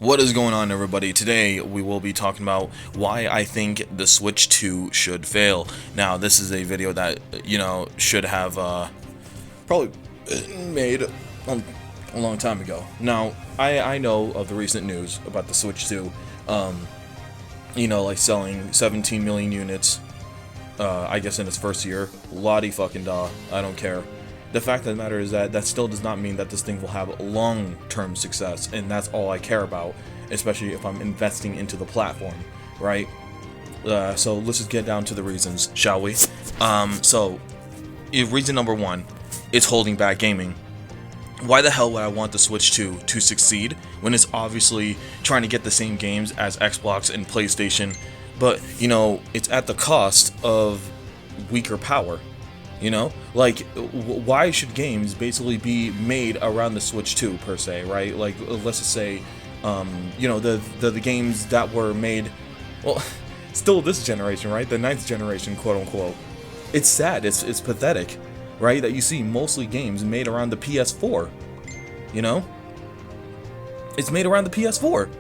What is going on, everybody? Today we will be talking about why I think the Switch 2 should fail. Now, this is a video that, should have probably made a long time ago. Now, I know of the recent news about the Switch 2, like selling 17 million units, I guess in its first year. Lottie fucking da, I don't care. The fact of the matter is that still does not mean that this thing will have long-term success, and that's all I care about, especially if I'm investing into the platform, right? So let's just get down to the reasons, shall we? Reason number one, it's holding back gaming. Why the hell would I want the Switch 2 to succeed when it's obviously trying to get the same games as Xbox and PlayStation, but, it's at the cost of weaker power? Why should games basically be made around the Switch 2 per se, right? Like, let's just say, the games that were made, well, still this generation, right? The ninth generation, quote unquote. It's sad, it's pathetic, right? That you see mostly games made around the PS4, It's made around the PS4.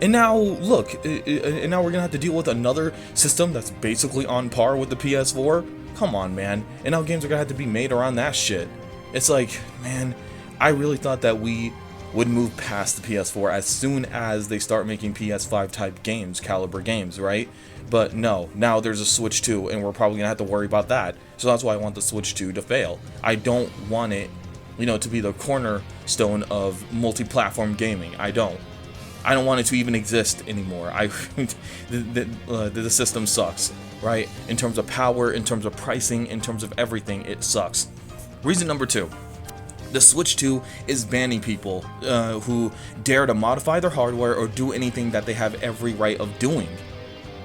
And now, look, and now we're gonna have to deal with another system that's basically on par with the PS4. Come on, man. And now games are gonna have to be made around that shit. It's like, man, I really thought that we would move past the PS4 as soon as they start making PS5 type games, caliber games, right? But no, now there's a Switch 2, and we're probably gonna have to worry about that. So that's why I want the Switch 2 to fail. I don't want it, to be the cornerstone of multi-platform gaming. I don't want it to even exist anymore. The system sucks, right? In terms of power, in terms of pricing, in terms of everything, it sucks. Reason number two, the Switch 2 is banning people who dare to modify their hardware or do anything that they have every right of doing.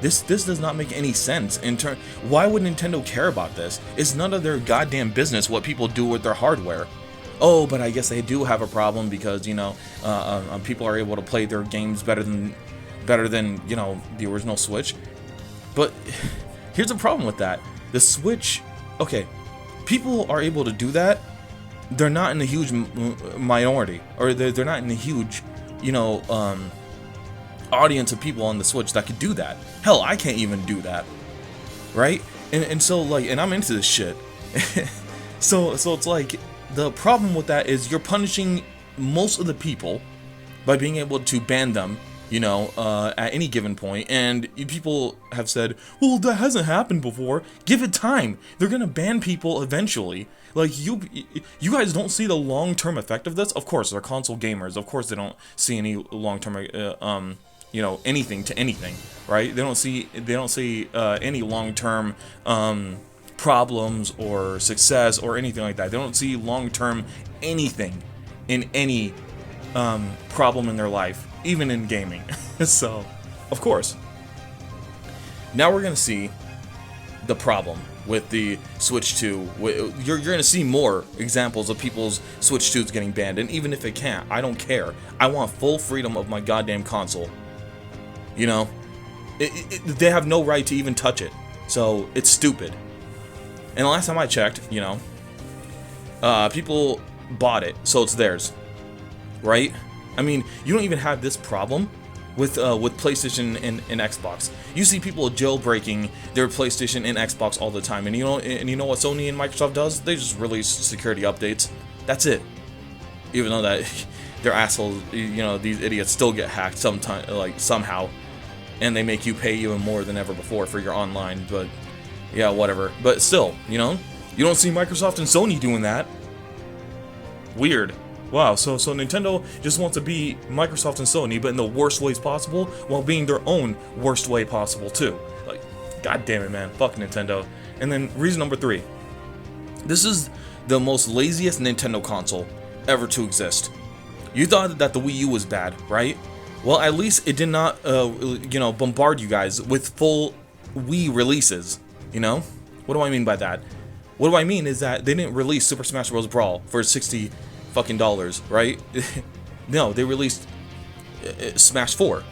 This does not make any sense. Why would Nintendo care about this? It's none of their goddamn business what people do with their hardware. Oh, but I guess they do have a problem because people are able to play their games better than the original Switch. But here's the problem with that: the Switch. Okay, people are able to do that. They're not in a huge minority, or they're not in a huge, audience of people on the Switch that could do that. Hell, I can't even do that, right? And so and I'm into this shit. so it's like. The problem with that is you're punishing most of the people by being able to ban them, at any given point. And people have said, well, that hasn't happened before. Give it time. They're going to ban people eventually. Like, you guys don't see the long-term effect of this? Of course, they're console gamers. Of course, they don't see any long-term, anything to anything, right? They don't see any long-term, problems or success or anything like that. They don't see long-term anything in any problem in their life, even in gaming. So, of course. Now we're gonna see the problem with the Switch 2. You're gonna see more examples of people's Switch 2s getting banned, and even if it can't, I don't care. I want full freedom of my goddamn console. They have no right to even touch it. So, it's stupid. And the last time I checked, people bought it, so it's theirs, right? I mean, you don't even have this problem with PlayStation and Xbox. You see people jailbreaking their PlayStation and Xbox all the time, and you know what Sony and Microsoft does? They just release security updates. That's it. Even though that they're assholes, these idiots still get hacked somehow, and they make you pay even more than ever before for your online, but. Yeah, whatever. But still, you don't see Microsoft and Sony doing that. Weird. Wow, so Nintendo just wants to be Microsoft and Sony, but in the worst ways possible, while being their own worst way possible, too. Like, god damn it, man. Fuck Nintendo. And then, reason number three. This is the most laziest Nintendo console ever to exist. You thought that the Wii U was bad, right? Well, at least it did not, bombard you guys with full Wii releases. What do I mean by that? What do I mean is that they didn't release Super Smash Bros. Brawl for $60 fucking, right? No, they released Smash 4.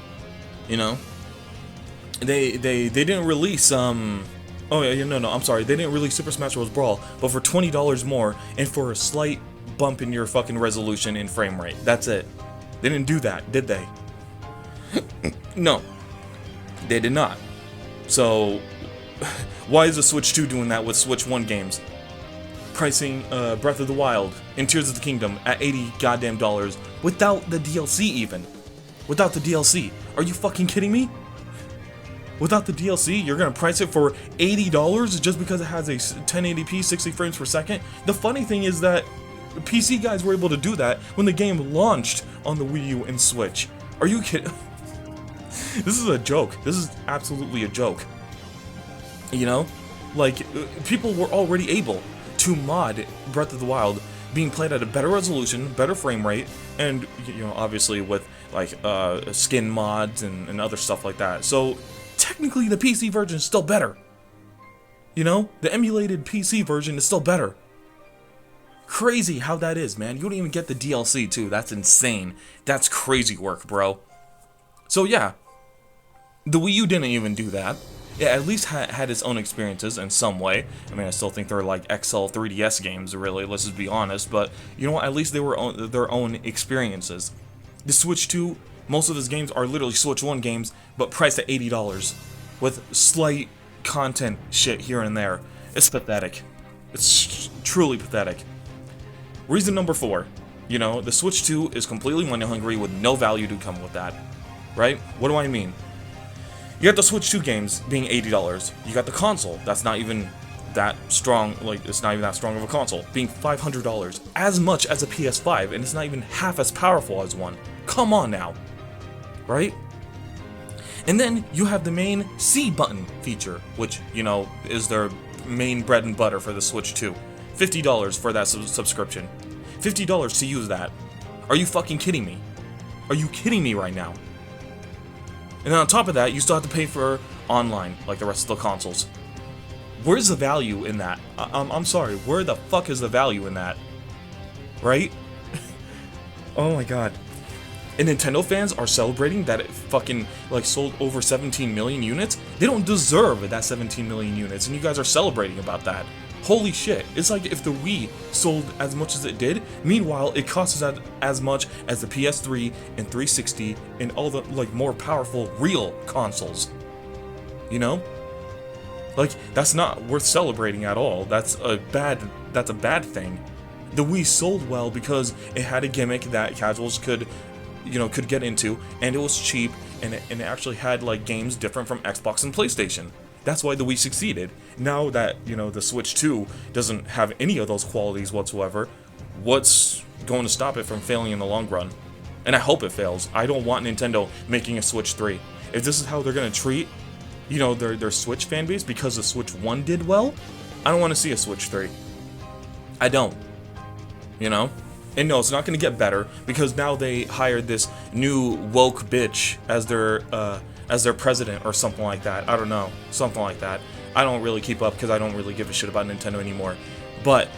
They didn't release oh yeah, no, I'm sorry. They didn't release Super Smash Bros. Brawl, but for $20 more and for a slight bump in your fucking resolution and frame rate. That's it. They didn't do that, did they? No, they did not. So, why is the Switch 2 doing that with Switch 1 games? Pricing Breath of the Wild and Tears of the Kingdom at $80 goddamn without the DLC even. Without the DLC. Are you fucking kidding me? Without the DLC, you're gonna price it for $80 just because it has a 1080p 60 frames per second? The funny thing is that PC guys were able to do that when the game launched on the Wii U and Switch. Are you kidding? This is a joke. This is absolutely a joke. You know? Like, people were already able to mod Breath of the Wild being played at a better resolution, better frame rate, and, you know, obviously with, like, skin mods and other stuff like that. So, technically the PC version is still better. You know? The emulated PC version is still better. Crazy how that is, man. You don't even get the DLC, too. That's insane. That's crazy work, bro. So, yeah. The Wii U didn't even do that. It at least had its own experiences in some way. I mean, I still think they're like XL 3DS games, really, let's just be honest. But, you know what, at least they were their own experiences. The Switch 2, most of its games are literally Switch 1 games, but priced at $80. With slight content shit here and there. It's pathetic. It's truly pathetic. Reason number 4. You know, the Switch 2 is completely money hungry with no value to come with that. Right? What do I mean? You got the Switch 2 games being $80. You got the console, that's not even that strong, like, it's not even that strong of a console, being $500. As much as a PS5, and it's not even half as powerful as one. Come on now. Right? And then you have the main C button feature, which, you know, is their main bread and butter for the Switch 2. $50 for that subscription. $50 to use that. Are you fucking kidding me? Are you kidding me right now? And then on top of that, you still have to pay for online, like the rest of the consoles. Where's the value in that? I'm sorry, where the fuck is the value in that? Right? Oh my god. And Nintendo fans are celebrating that it fucking, like, sold over 17 million units? They don't deserve that 17 million units, and you guys are celebrating about that. Holy shit, it's like if the Wii sold as much as it did, meanwhile it costs us as much as the PS3 and 360 and all the, like, more powerful real consoles. You know? Like, that's not worth celebrating at all. That's a bad thing. The Wii sold well because it had a gimmick that casuals could get into, and it was cheap, and it actually had, like, games different from Xbox and PlayStation. That's why the Wii succeeded. Now that, you know, the Switch 2 doesn't have any of those qualities whatsoever, what's going to stop it from failing in the long run? And I hope it fails. I don't want Nintendo making a Switch 3. If this is how they're going to treat, you know, their Switch fanbase because the Switch 1 did well, I don't want to see a Switch 3. I don't. You know? And no, it's not going to get better because now they hired this new woke bitch as their president or something like that. I don't know. Something like that. I don't really keep up because I don't really give a shit about Nintendo anymore. But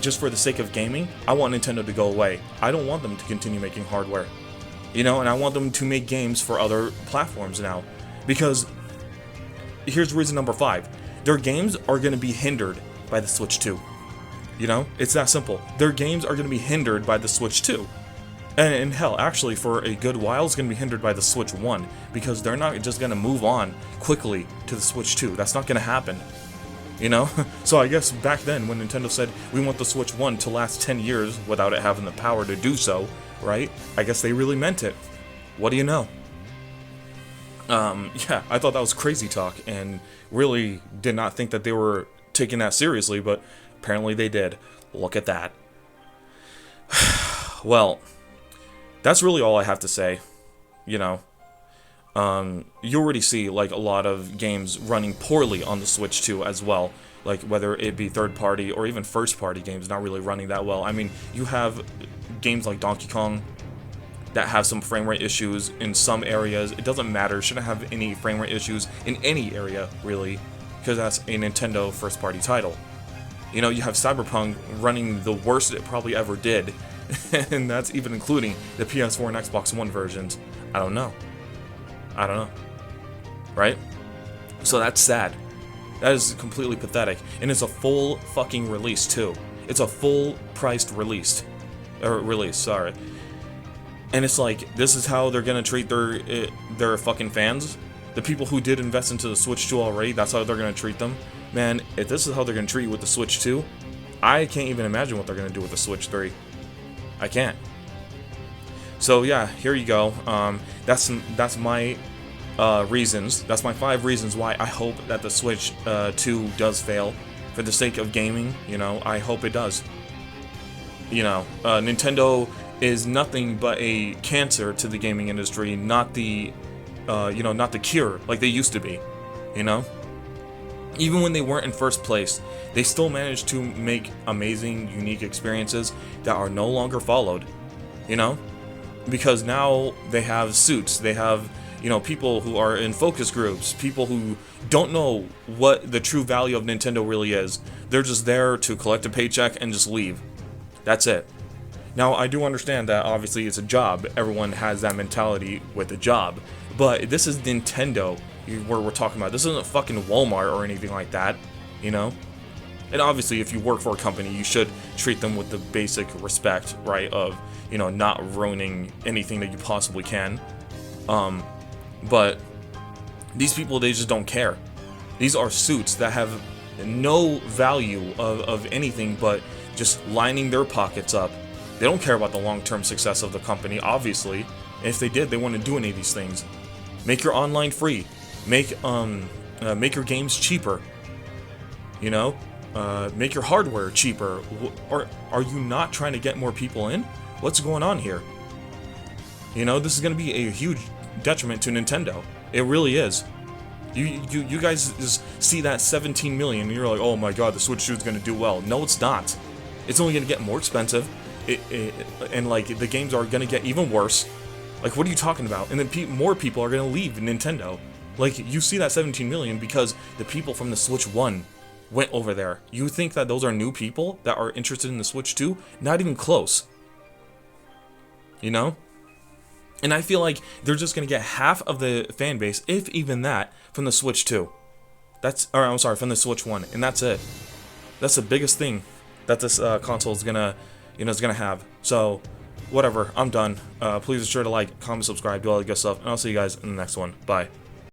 just for the sake of gaming, I want Nintendo to go away. I don't want them to continue making hardware. You know, and I want them to make games for other platforms now. Because here's reason number 5. Their games are going to be hindered by the Switch 2. You know, it's that simple. Their games are going to be hindered by the Switch 2. And hell, actually, for a good while, it's going to be hindered by the Switch 1, because they're not just going to move on quickly to the Switch 2. That's not going to happen. You know? So I guess back then, when Nintendo said, we want the Switch 1 to last 10 years without it having the power to do so, right? I guess they really meant it. What do you know? Yeah, I thought that was crazy talk, and really did not think that they were taking that seriously, but apparently they did. Look at that. Well, that's really all I have to say. You know, you already see, like, a lot of games running poorly on the Switch 2 as well. Like, whether it be third-party or even first-party games not really running that well. I mean, you have games like Donkey Kong that have some frame rate issues in some areas. It doesn't matter. Shouldn't have any frame rate issues in any area, really, because that's a Nintendo first-party title. You know, you have Cyberpunk running the worst it probably ever did, and that's even including the PS4 and Xbox One versions. I don't know. Right? So that's sad. That is completely pathetic. And it's a full fucking release, too. It's a full-priced release. Sorry. And it's like, this is how they're gonna treat their fucking fans? The people who did invest into the Switch 2 already, that's how they're gonna treat them? Man, if this is how they're gonna treat you with the Switch 2, I can't even imagine what they're gonna do with the Switch 3. I can't. So yeah, here you go. That's my reasons. That's my 5 reasons why I hope that the Switch 2 does fail. For the sake of gaming, you know, I hope it does. You know, Nintendo is nothing but a cancer to the gaming industry, not the, you know, not the cure like they used to be. You know, even when they weren't in first place, they still managed to make amazing, unique experiences that are no longer followed. You know, because now they have suits, they have, you know, people who are in focus groups, people who don't know what the true value of Nintendo really is. They're just there to collect a paycheck and just leave. That's it. Now, I do understand that obviously it's a job. Everyone has that mentality with a job. But this is Nintendo where we're talking about. This isn't fucking Walmart or anything like that, you know? And obviously, if you work for a company, you should treat them with the basic respect, right, of, you know, not ruining anything that you possibly can. But these people, they just don't care. These are suits that have no value of anything but just lining their pockets up. They don't care about the long-term success of the company, obviously. If they did, they wouldn't do any of these things. Make your online free. Make your games cheaper. You know? Make your hardware cheaper. Or are you not trying to get more people in? What's going on here? You know, this is going to be a huge detriment to Nintendo. It really is. You guys just see that 17 million and you're like, oh my god, the Switch 2 is going to do well. No, it's not. It's only going to get more expensive. And like, the games are going to get even worse. Like, what are you talking about? And then more people are going to leave Nintendo. Like, you see that 17 million because the people from the Switch 1 went over there. You think that those are new people that are interested in the Switch 2? Not even close. You know? And I feel like they're just going to get half of the fan base, if even that, from the Switch 2. From the Switch 1. And that's it. That's the biggest thing that this console is going to, you know, is going to have. So, whatever. I'm done. Please be sure to like, comment, subscribe, do all that good stuff. And I'll see you guys in the next one. Bye.